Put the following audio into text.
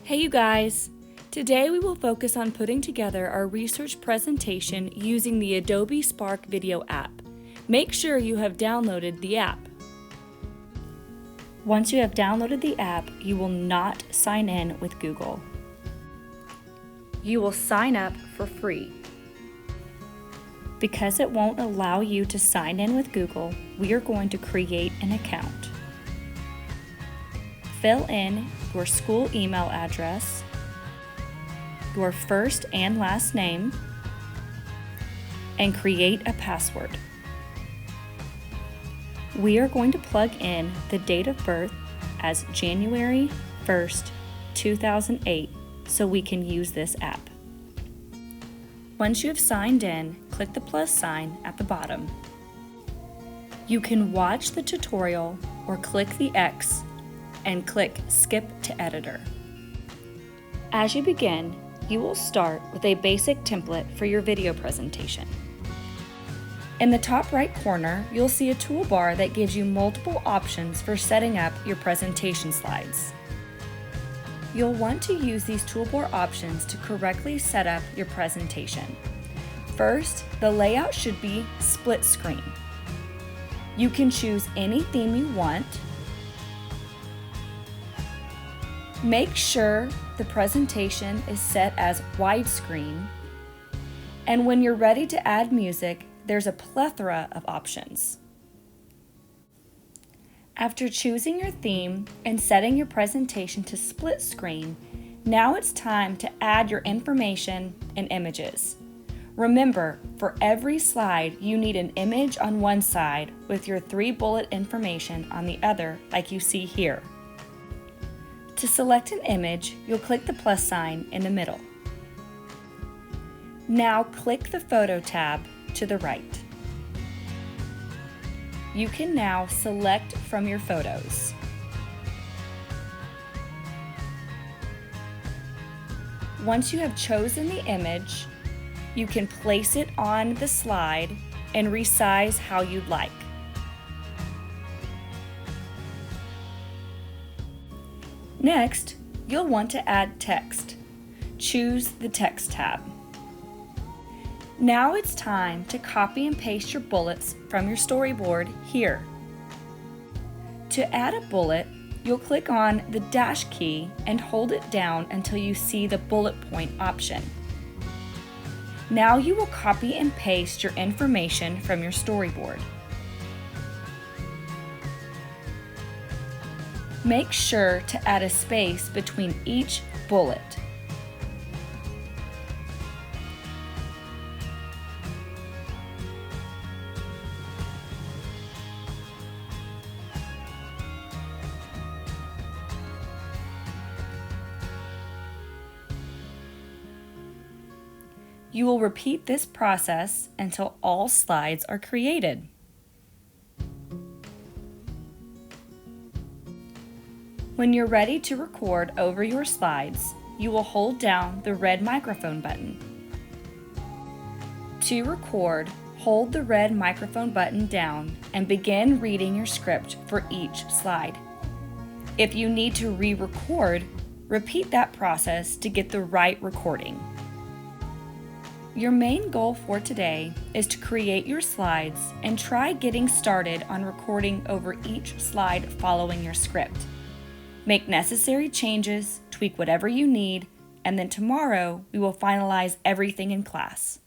Hey you guys! Today we will focus on putting together our research presentation using the Adobe Spark Video app. Make sure you have downloaded the app. Once you have downloaded the app, you will not sign in with Google. You will sign up for free. Because it won't allow you to sign in with Google, we are going to create an account. Fill in your school email address, your first and last name, and create a password. We are going to plug in the date of birth as January 1st, 2008, so we can use this app. Once you have signed in, click the plus sign at the bottom. You can watch the tutorial or click the X and click Skip to Editor. As you begin, you will start with a basic template for your video presentation. In the top right corner, you'll see a toolbar that gives you multiple options for setting up your presentation slides. You'll want to use these toolbar options to correctly set up your presentation. First, the layout should be split screen. You can choose any theme you want. Make sure the presentation is set as widescreen, and when you're ready to add music, there's a plethora of options. After choosing your theme and setting your presentation to split screen, now it's time to add your information and images. Remember, for every slide, you need an image on one side with your 3-bullet information on the other, like you see here. To select an image, you'll click the plus sign in the middle. Now click the Photo tab to the right. You can now select from your photos. Once you have chosen the image, you can place it on the slide and resize how you'd like. Next, you'll want to add text. Choose the Text tab. Now it's time to copy and paste your bullets from your storyboard here. To add a bullet, you'll click on the dash key and hold it down until you see the bullet point option. Now you will copy and paste your information from your storyboard. Make sure to add a space between each bullet. You will repeat this process until all slides are created. When you're ready to record over your slides, you will hold down the red microphone button. To record, hold the red microphone button down and begin reading your script for each slide. If you need to re-record, repeat that process to get the right recording. Your main goal for today is to create your slides and try getting started on recording over each slide following your script. Make necessary changes, tweak whatever you need, and then tomorrow we will finalize everything in class.